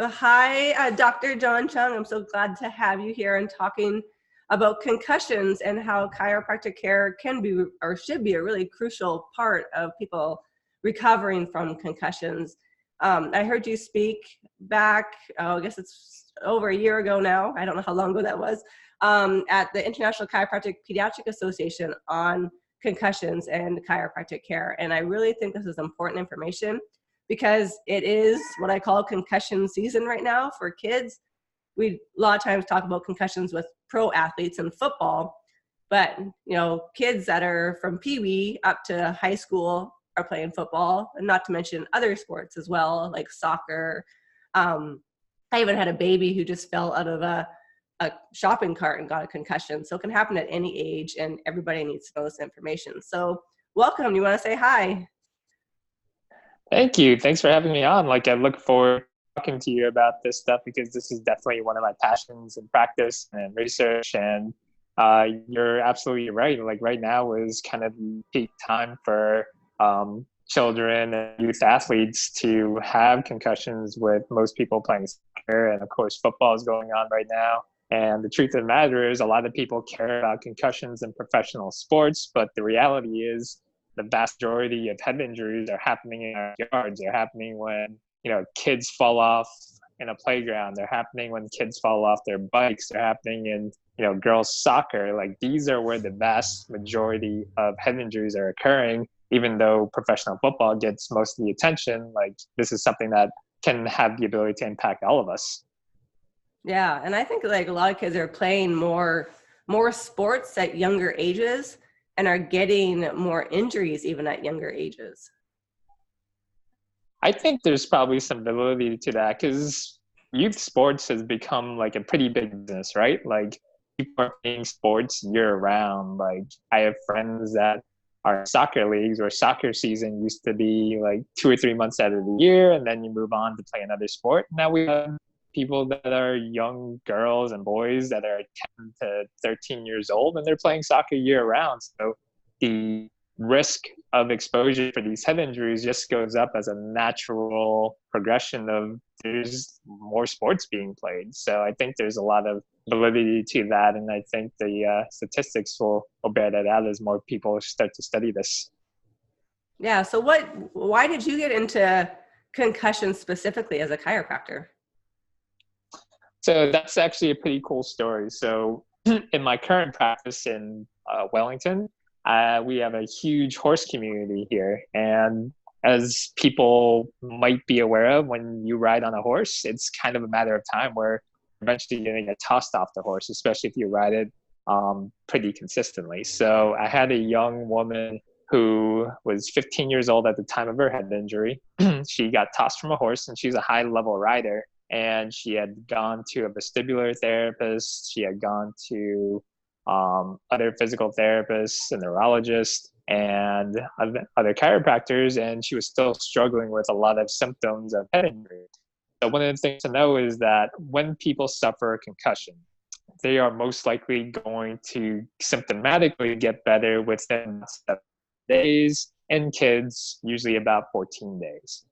So hi, Dr. Jon Chung. I'm so glad to have you here and talking about concussions and how chiropractic care can be or should be a really crucial part of people recovering from concussions. I heard you speak back, I guess it's over a year ago now. I don't know how long ago that was, at the International Chiropractic Pediatric Association on concussions and chiropractic care. And I really think this is important information because it is what I call concussion season right now for kids. We a lot of times talk about concussions with pro athletes in football, but kids that are from pee-wee up to high school are playing football, and not to mention other sports as well, like soccer. I even had a baby who just fell out of a shopping cart and got a concussion. So it can happen at any age, and everybody needs to know this information. So welcome. You want to say hi? Thank you. Thanks for having me on. I look forward to talking to you about this stuff because this is definitely one of my passions in practice and research. And you're absolutely right. Right now is kind of the peak time for children and youth athletes to have concussions, with most people playing soccer. And of course, football is going on right now. And the truth of the matter is, a lot of people care about concussions in professional sports, but the reality is, the vast majority of head injuries are happening in our yards. They're happening when, kids fall off in a playground. They're happening when kids fall off their bikes. They're happening in, girls' soccer. These are where the vast majority of head injuries are occurring, even though professional football gets most of the attention. This is something that can have the ability to impact all of us. Yeah, and I think a lot of kids are playing more sports at younger ages and are getting more injuries even at younger ages. I think there's probably some validity to that because youth sports has become a pretty big business, right? People are playing sports year round. I have friends that are soccer leagues where soccer season used to be 2 or 3 months out of the year, and then you move on to play another sport. Now we have people that are young girls and boys that are 10 to 13 years old, and they're playing soccer year round. So the risk of exposure for these head injuries just goes up as a natural progression of there's more sports being played. So I think there's a lot of validity to that. And I think the statistics will bear that out as more people start to study this. Yeah. So why did you get into concussion specifically as a chiropractor? So that's actually a pretty cool story. So in my current practice in Wellington, we have a huge horse community here. And as people might be aware of, when you ride on a horse, it's kind of a matter of time where eventually you're going to get tossed off the horse, especially if you ride it pretty consistently. So I had a young woman who was 15 years old at the time of her head injury. She got tossed from a horse, and she's a high-level rider. And she had gone to a vestibular therapist. She had gone to other physical therapists, a neurologist, and other chiropractors, and she was still struggling with a lot of symptoms of head injury. So one of the things to know is that when people suffer a concussion, they are most likely going to symptomatically get better within 7 days, and kids usually about 14 days.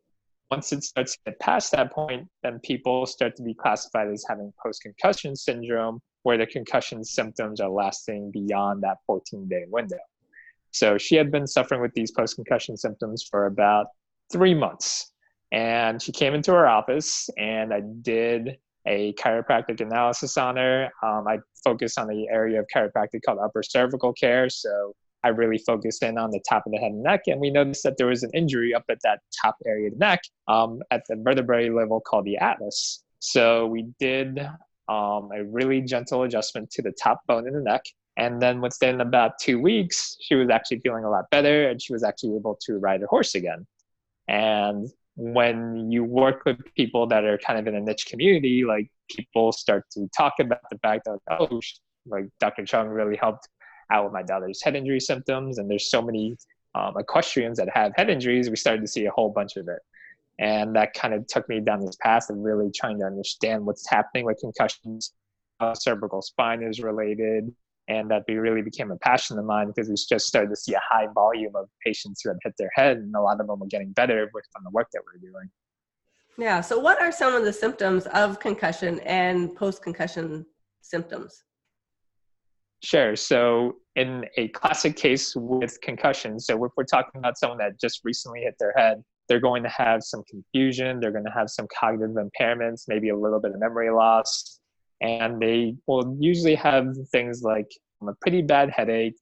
Once it starts to get past that point, then people start to be classified as having post-concussion syndrome, where the concussion symptoms are lasting beyond that 14-day window. So she had been suffering with these post-concussion symptoms for about 3 months. And she came into our office, and I did a chiropractic analysis on her. I focused on the area of chiropractic called upper cervical care. So I really focused in on the top of the head and neck, and we noticed that there was an injury up at that top area of the neck at the vertebrae level called the atlas. So we did a really gentle adjustment to the top bone in the neck, and then within about 2 weeks, she was actually feeling a lot better, and she was actually able to ride a horse again. And when you work with people that are kind of in a niche community, people start to talk about the fact that, oh, Dr. Chung really helped out with my daughter's head injury symptoms, and there's so many equestrians that have head injuries. We started to see a whole bunch of it, and that kind of took me down this path of really trying to understand what's happening with concussions, how cervical spine is related, and that really became a passion of mine because we just started to see a high volume of patients who had hit their head, and a lot of them were getting better from the work that we were doing. Yeah. So what are some of the symptoms of concussion and post-concussion symptoms? Sure. So in a classic case with concussion, so if we're talking about someone that just recently hit their head, they're going to have some confusion, they're going to have some cognitive impairments, maybe a little bit of memory loss, and they will usually have things like a pretty bad headache.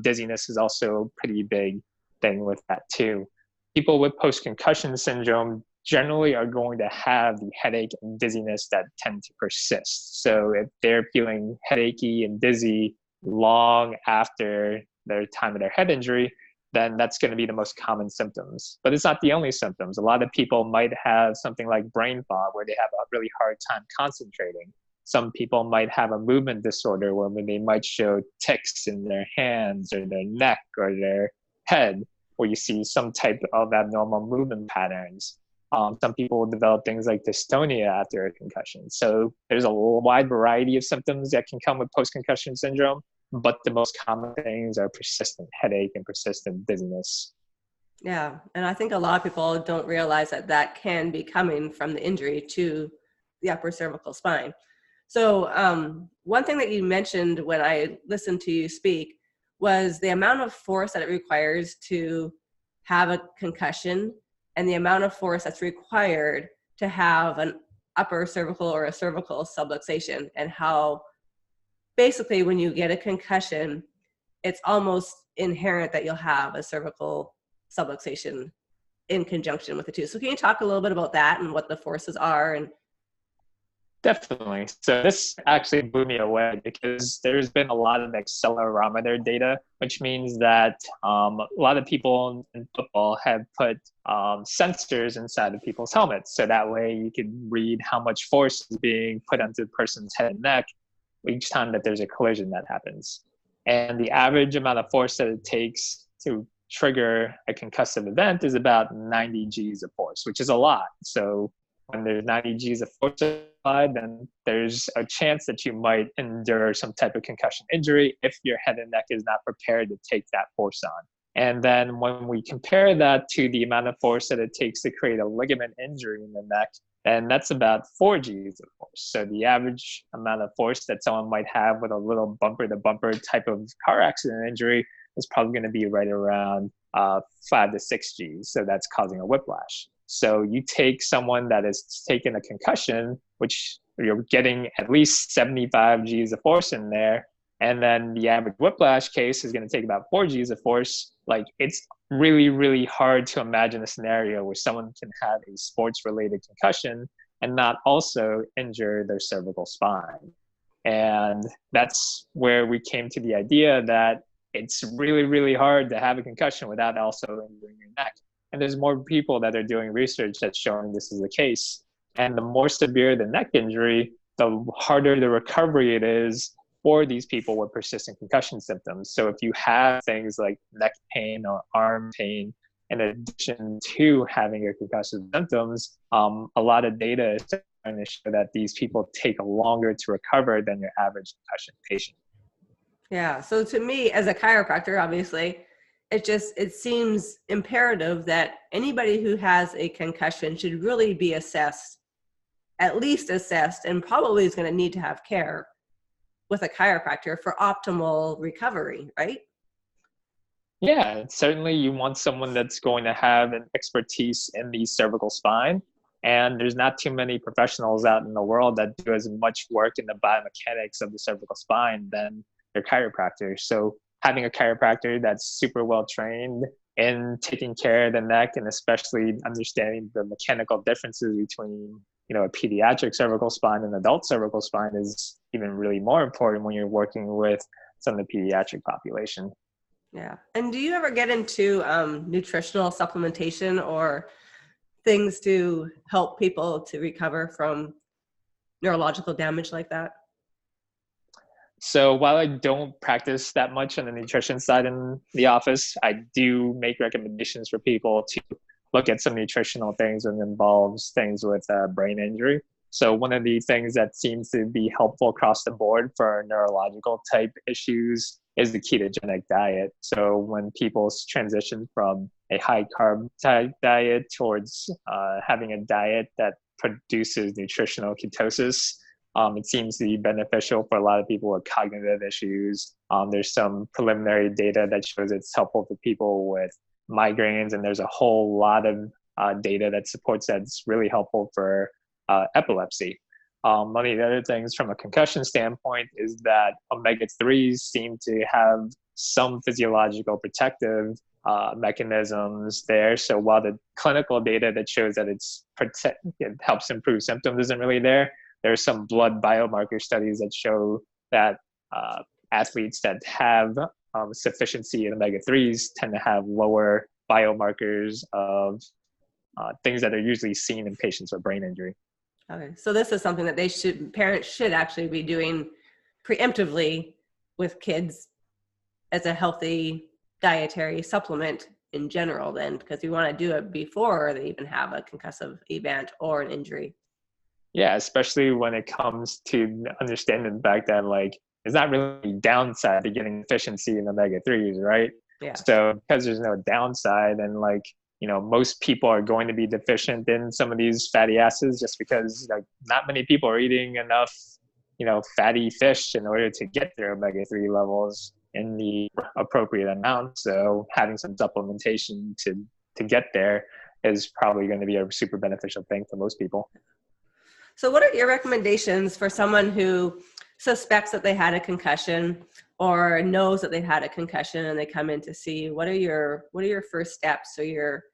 Dizziness is also a pretty big thing with that too. People with post-concussion syndrome generally are going to have the headache and dizziness that tend to persist. So if they're feeling headachy and dizzy long after their time of their head injury, then that's going to be the most common symptoms. But it's not the only symptoms. A lot of people might have something like brain fog, where they have a really hard time concentrating. Some people might have a movement disorder where they might show tics in their hands or their neck or their head, where you see some type of abnormal movement patterns. Some people will develop things like dystonia after a concussion. So there's a wide variety of symptoms that can come with post-concussion syndrome, but the most common things are persistent headache and persistent dizziness. Yeah. And I think a lot of people don't realize that that can be coming from the injury to the upper cervical spine. So one thing that you mentioned when I listened to you speak was the amount of force that it requires to have a concussion and the amount of force that's required to have an upper cervical or a cervical subluxation, and how basically when you get a concussion, it's almost inherent that you'll have a cervical subluxation in conjunction with the two. So can you talk a little bit about that and what the forces are? And Definitely. So this actually blew me away because there's been a lot of accelerometer data, which means that a lot of people in football have put sensors inside of people's helmets. So that way you can read how much force is being put onto the person's head and neck each time that there's a collision that happens. And the average amount of force that it takes to trigger a concussive event is about 90 Gs of force, which is a lot. So when there's 90 Gs of force applied, then there's a chance that you might endure some type of concussion injury if your head and neck is not prepared to take that force on. And then when we compare that to the amount of force that it takes to create a ligament injury in the neck, and that's about 4 Gs of force. So the average amount of force that someone might have with a little bumper to bumper type of car accident injury is probably going to be right around 5 to 6 Gs. So that's causing a whiplash. So you take someone that has taken a concussion, which you're getting at least 75 Gs of force in there, and then the average whiplash case is going to take about 4 Gs of force. Like, it's really, really hard to imagine a scenario where someone can have a sports-related concussion and not also injure their cervical spine. And that's where we came to the idea that it's really, really hard to have a concussion without also injuring your neck. And there's more people that are doing research that's showing this is the case. And the more severe the neck injury, the harder the recovery it is for these people with persistent concussion symptoms. So if you have things like neck pain or arm pain, in addition to having your concussive symptoms, a lot of data is starting to show that these people take longer to recover than your average concussion patient. yeah, so to me as a chiropractor, obviously, it seems imperative that anybody who has a concussion should really be assessed, at least assessed, and probably is going to need to have care with a chiropractor for optimal recovery, right? Yeah, certainly you want someone that's going to have an expertise in the cervical spine. And there's not too many professionals out in the world that do as much work in the biomechanics of the cervical spine than your chiropractor. So having a chiropractor that's super well trained in taking care of the neck, and especially understanding the mechanical differences between, a pediatric cervical spine and adult cervical spine, is even really more important when you're working with some of the pediatric population. Yeah. And do you ever get into nutritional supplementation or things to help people to recover from neurological damage like that? So while I don't practice that much on the nutrition side in the office, I do make recommendations for people to look at some nutritional things that involves things with brain injury. So one of the things that seems to be helpful across the board for neurological type issues is the ketogenic diet. So when people transition from a high carb type diet towards having a diet that produces nutritional ketosis. It seems to be beneficial for a lot of people with cognitive issues. There's some preliminary data that shows it's helpful for people with migraines, and there's a whole lot of data that supports that it's really helpful for epilepsy. One of the other things from a concussion standpoint is that omega-3s seem to have some physiological protective mechanisms there. So while the clinical data that shows that it helps improve symptoms isn't really there, there are some blood biomarker studies that show that athletes that have sufficiency in omega-3s tend to have lower biomarkers of things that are usually seen in patients with brain injury. Okay, so this is something that parents should actually be doing preemptively with kids as a healthy dietary supplement in general then, because we want to do it before they even have a concussive event or an injury. Yeah, especially when it comes to understanding the fact that like there's not really downside to getting deficiency in omega-3s, right? Yeah. So because there's no downside, and like, you know, most people are going to be deficient in some of these fatty acids just because like not many people are eating enough, you know, fatty fish in order to get their omega-3 levels in the appropriate amount. So having some supplementation to get there is probably going to be a super beneficial thing for most people. So what are your recommendations for someone who suspects that they had a concussion or knows that they've had a concussion and they come in to see you? What are your first steps or your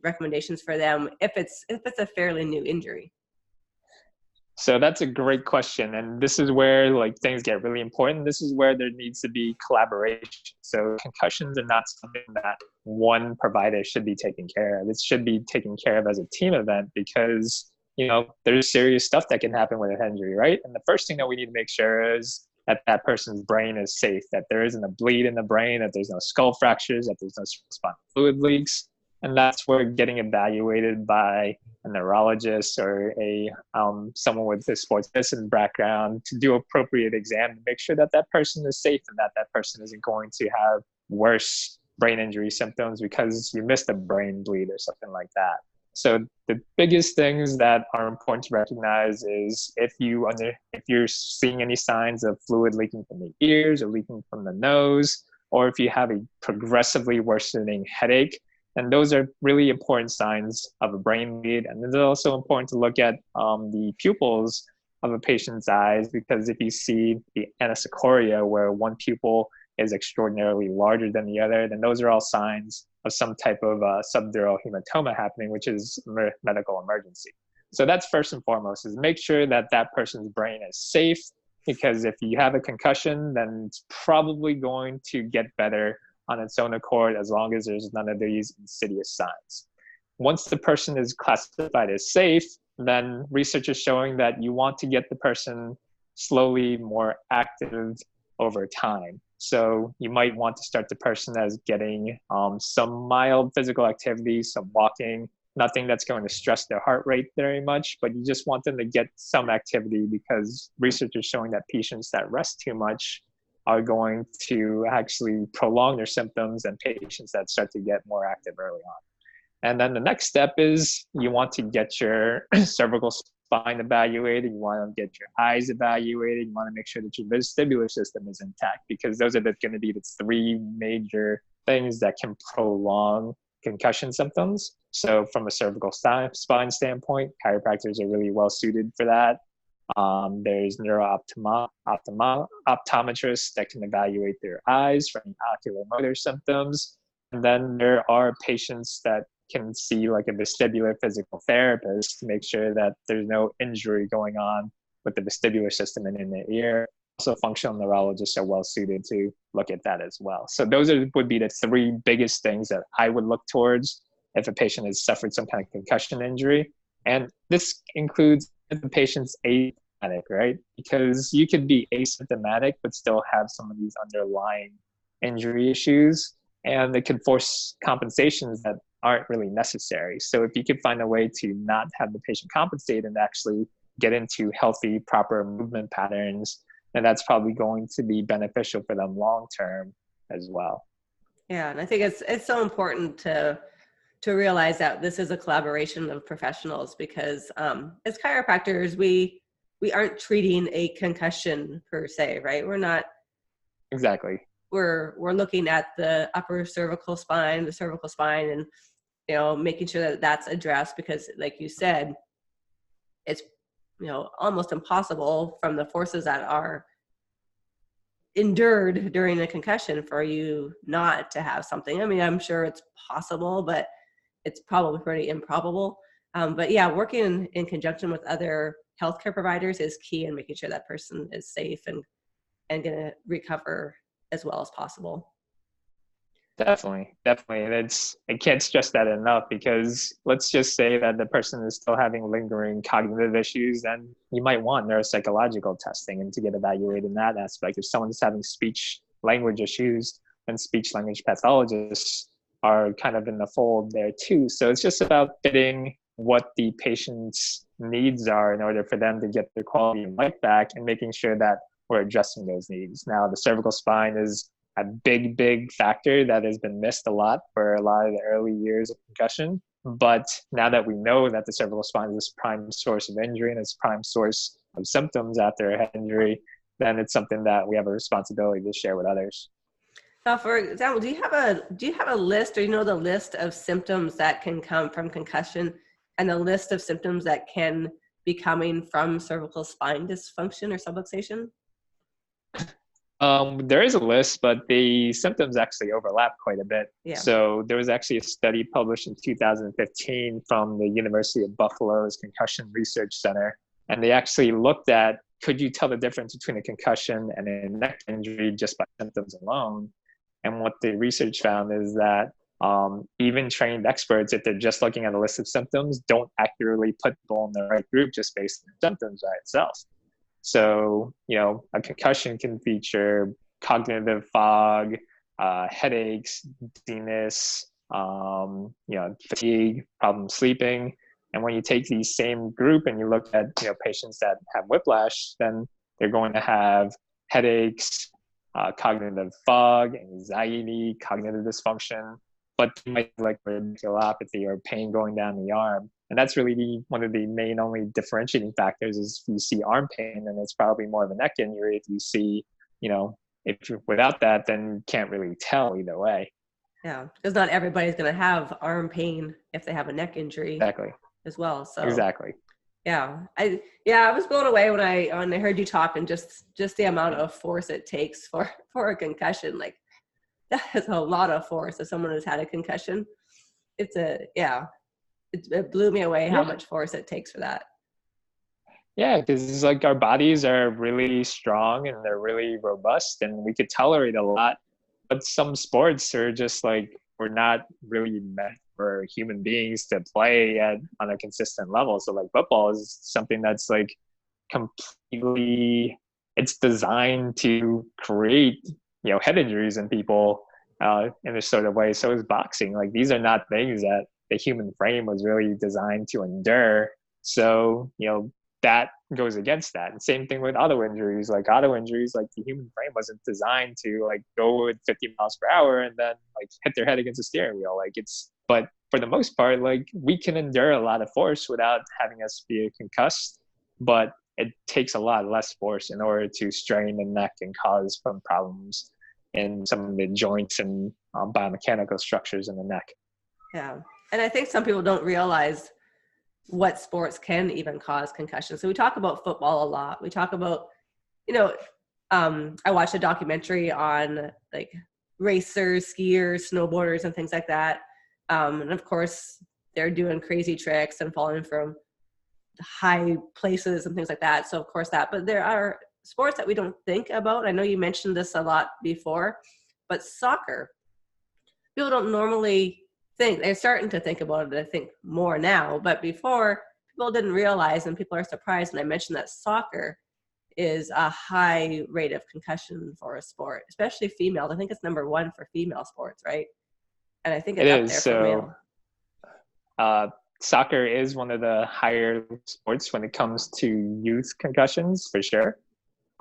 recommendations for them if it's a fairly new injury? So that's a great question. And this is where like things get really important. This is where there needs to be collaboration. So concussions are not something that one provider should be taking care of. It should be taken care of as a team event because, you know, there's serious stuff that can happen with an injury, right? And the first thing that we need to make sure is that that person's brain is safe, that there isn't a bleed in the brain, that there's no skull fractures, that there's no spinal fluid leaks. And that's where getting evaluated by a neurologist or someone with a sports medicine background to do appropriate exam to make sure that that person is safe and that that person isn't going to have worse brain injury symptoms because you missed a brain bleed or something like that. So the biggest things that are important to recognize is if you're seeing any signs of fluid leaking from the ears or leaking from the nose, or if you have a progressively worsening headache, and those are really important signs of a brain bleed. And it's also important to look at the pupils of a patient's eyes, because if you see the anisocoria where one pupil is extraordinarily larger than the other, then those are all signs of some type of subdural hematoma happening, which is a medical emergency. So that's first and foremost, is make sure that that person's brain is safe, because if you have a concussion, then it's probably going to get better on its own accord as long as there's none of these insidious signs. Once the person is classified as safe, then research is showing that you want to get the person slowly more active over time. So you might want to start the person as getting some mild physical activity, some walking, nothing that's going to stress their heart rate very much, but you just want them to get some activity, because research is showing that patients that rest too much are going to actually prolong their symptoms, and patients that start to get more active early on. And then the next step is you want to get your cervical spine evaluated, you want to get your eyes evaluated, you want to make sure that your vestibular system is intact, because those are going to be the three major things that can prolong concussion symptoms. So from a cervical spine standpoint, chiropractors are really well suited for that. There's optometrists that can evaluate their eyes for any ocular motor symptoms. And then there are patients that can see like a vestibular physical therapist to make sure that there's no injury going on with the vestibular system and in the ear. Also, functional neurologists are well suited to look at that as well. So those would be the three biggest things that I would look towards if a patient has suffered some kind of concussion injury. And this includes if the patient's asymptomatic, right? Because you could be asymptomatic but still have some of these underlying injury issues, and it could force compensations that aren't really necessary. So if you could find a way to not have the patient compensate and actually get into healthy, proper movement patterns, then that's probably going to be beneficial for them long term as well. Yeah, and I think it's so important to realize that this is a collaboration of professionals, because as chiropractors, we aren't treating a concussion per se, right? We're not. Exactly. We're looking at the upper cervical spine, the cervical spine, and making sure that that's addressed, because like you said, it's almost impossible from the forces that are endured during a concussion for you not to have something. I mean, I'm sure it's possible, but it's probably pretty improbable. But yeah, working in conjunction with other healthcare providers is key in making sure that person is safe and going to recover as well as possible. Definitely. And I can't stress that enough, because let's just say that the person is still having lingering cognitive issues, then you might want neuropsychological testing and to get evaluated in that aspect. If someone's having speech language issues, then speech language pathologists are kind of in the fold there too. So it's just about fitting what the patient's needs are in order for them to get their quality of life back, and making sure that we're addressing those needs. Now, the cervical spine is a big factor that has been missed a lot for a lot of the early years of concussion. But now that we know that the cervical spine is this prime source of injury and it's prime source of symptoms after a head injury, then it's something that we have a responsibility to share with others. Now, for example, do you have a list, or the list of symptoms that can come from concussion, and a list of symptoms that can be coming from cervical spine dysfunction or subluxation? There is a list, but the symptoms actually overlap quite a bit. Yeah. So there was actually a study published in 2015 from the University of Buffalo's Concussion Research Center, and they actually looked at, could you tell the difference between a concussion and a neck injury just by symptoms alone? And what the research found is that even trained experts, if they're just looking at a list of symptoms, don't accurately put people in the right group just based on symptoms by itself. So, a concussion can feature cognitive fog, headaches, dizziness, fatigue, problem sleeping. And when you take these same group and you look at, patients that have whiplash, then they're going to have headaches, cognitive fog, anxiety, cognitive dysfunction, but they might have like radiculopathy or pain going down the arm. And that's really one of the main only differentiating factors is if you see arm pain, then it's probably more of a neck injury. If you see, if you're without that, then you can't really tell either way. Yeah, because not everybody's going to have arm pain if they have a neck injury. Exactly. As well. So exactly. Yeah, I was blown away when I heard you talk, and just the amount of force it takes for a concussion. Like, that is a lot of force if someone has had a concussion. It blew me away how much force it takes for that. Yeah, because it's like our bodies are really strong and they're really robust, and we could tolerate a lot. But some sports are just like, we're not really meant for human beings to play on a consistent level. So like football is something that's like completely, it's designed to create, head injuries in people in a sort of way. So is boxing. Like, these are not things that the human frame was really designed to endure. So, that goes against that. And same thing with auto injuries. Like the human frame wasn't designed to like go at 50 miles per hour and then like hit their head against a steering wheel. But for the most part, like, we can endure a lot of force without having us be concussed, but it takes a lot less force in order to strain the neck and cause some problems in some of the joints and biomechanical structures in the neck. Yeah. And I think some people don't realize what sports can even cause concussion. So we talk about football a lot. We talk about, I watched a documentary on like racers, skiers, snowboarders, and things like that. And of course, they're doing crazy tricks and falling from high places and things like that. So of course but there are sports that we don't think about. I know you mentioned this a lot before, but soccer, people don't normally think. They're starting to think about it, I think, more now, but before, people didn't realize, and people are surprised when I mentioned that soccer is a high rate of concussion for a sport, especially females. I think it's number one for female sports, right? And I think it's up there for male. Soccer is one of the higher sports when it comes to youth concussions, for sure.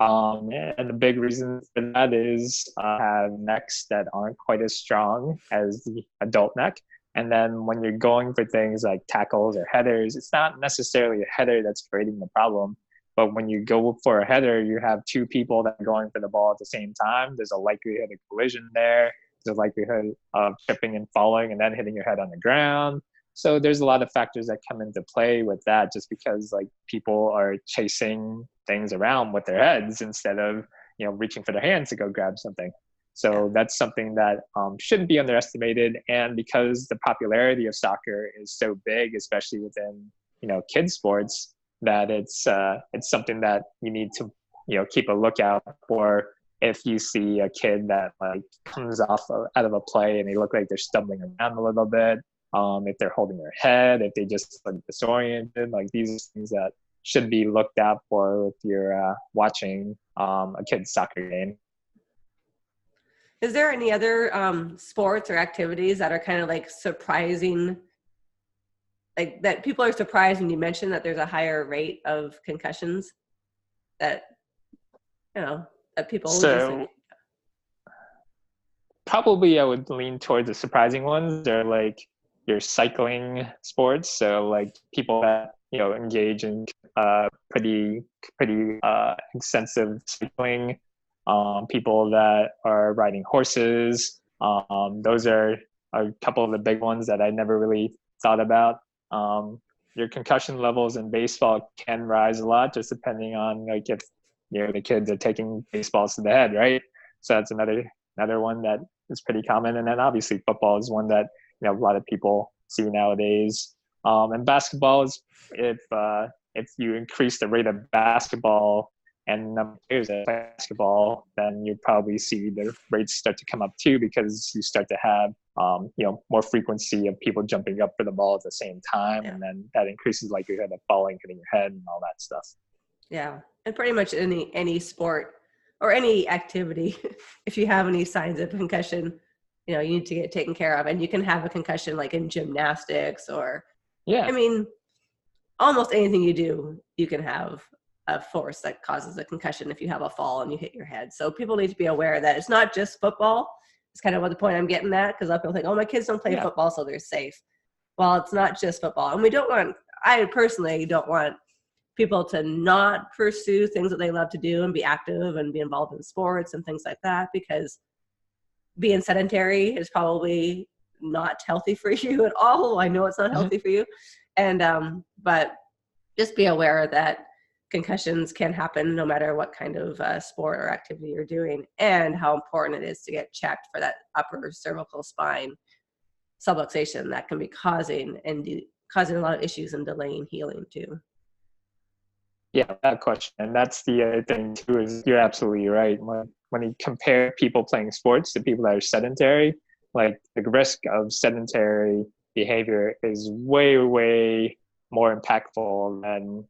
And the big reason for that is have necks that aren't quite as strong as the adult neck. And then when you're going for things like tackles or headers, it's not necessarily a header that's creating the problem. But when you go for a header, you have two people that are going for the ball at the same time. There's a likelihood of collision there. There's a likelihood of tripping and falling and then hitting your head on the ground. So there's a lot of factors that come into play with that, just because like people are chasing things around with their heads instead of, reaching for their hands to go grab something. So that's something that shouldn't be underestimated. And because the popularity of soccer is so big, especially within, kids sports, that it's something that you need to, keep a lookout for. If you see a kid that like comes out of a play and they look like they're stumbling around a little bit, if they're holding their head, if they just look disoriented, like these are things that should be looked out for if you're watching a kid's soccer game. Is there any other sports or activities that are kind of like surprising, like that people are surprised when you mention that there's a higher rate of concussions that, that people would just like? Probably I would lean towards the surprising ones. They're like your cycling sports. So like people that, engage in pretty extensive cycling, people that are riding horses. Those are a couple of the big ones that I never really thought about. Your concussion levels in baseball can rise a lot, just depending on like if the kids are taking baseballs to the head, right? So that's another one that is pretty common. And then obviously football is one that a lot of people see nowadays. And basketball is if you increase the rate of basketball and number of players that play basketball, then you probably see the rates start to come up too, because you start to have more frequency of people jumping up for the ball at the same time, and then that increases likelihood of falling, hitting your head, and all that stuff. Yeah, and pretty much any sport or any activity, if you have any signs of concussion, you need to get taken care of. And you can have a concussion like in gymnastics or, almost anything you do, you can have a force that causes a concussion if you have a fall and you hit your head. So people need to be aware that it's not just football. It's kind of what the point I'm getting at, because a lot of people think, oh, my kids don't play football, so they're safe. Well, it's not just football. And I personally don't want people to not pursue things that they love to do and be active and be involved in sports and things like that, because being sedentary is probably not healthy for you at all. I know it's not healthy for you. And, but just be aware that concussions can happen no matter what kind of sport or activity you're doing, and how important it is to get checked for that upper cervical spine subluxation that can be causing a lot of issues and delaying healing too. Yeah, that question. And that's the other thing too, is you're absolutely right. When you compare people playing sports to people that are sedentary, like the risk of sedentary behavior is way, way more impactful than,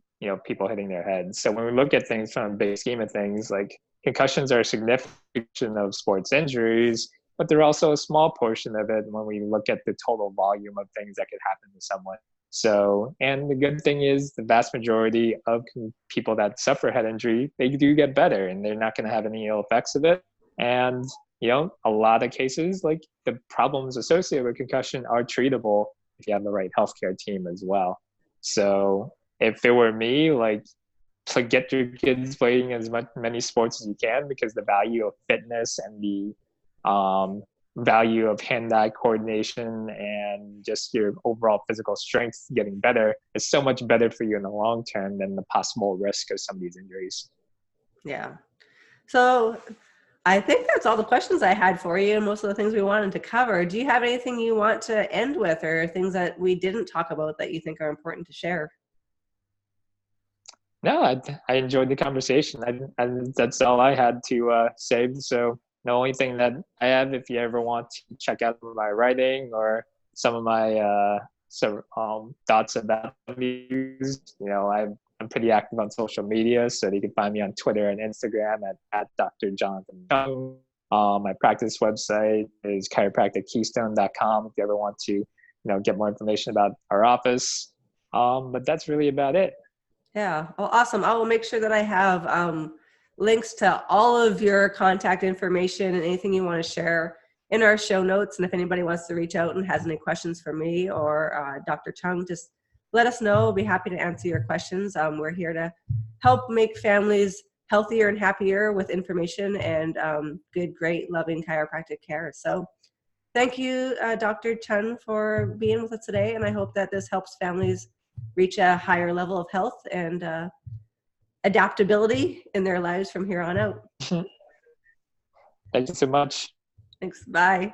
people hitting their heads. So when we look at things from a big scheme of things, like concussions are a significant portion of sports injuries, but they're also a small portion of it when we look at the total volume of things that could happen to someone. So, and the good thing is the vast majority of people that suffer head injury, they do get better and they're not going to have any ill effects of it. And, a lot of cases, like the problems associated with concussion are treatable if you have the right healthcare team as well. So if it were me, like, to get your kids playing many sports as you can, because the value of fitness and the value of hand-eye coordination and just your overall physical strength getting better is so much better for you in the long term than the possible risk of some of these injuries. Yeah. So I think that's all the questions I had for you, and most of the things we wanted to cover. Do you have anything you want to end with, or things that we didn't talk about that you think are important to share? No, I enjoyed the conversation. I that's all I had to say. So the only thing that I have, if you ever want to check out my writing or some of my thoughts about views, I'm pretty active on social media, so you can find me on Twitter and Instagram at Dr. Jon Chung. My practice website is chiropractickeystone.com if you ever want to, get more information about our office. But that's really about it. Yeah. Well, awesome. I will make sure that I have links to all of your contact information and anything you want to share in our show notes. And if anybody wants to reach out and has any questions for me or Dr. Chung, just let us know. We'll be happy to answer your questions. We're here to help make families healthier and happier with information and good, great, loving chiropractic care. So thank you, Dr. Chung, for being with us today. And I hope that this helps families reach a higher level of health and adaptability in their lives from here on out. Thank you so much. Thanks. Bye.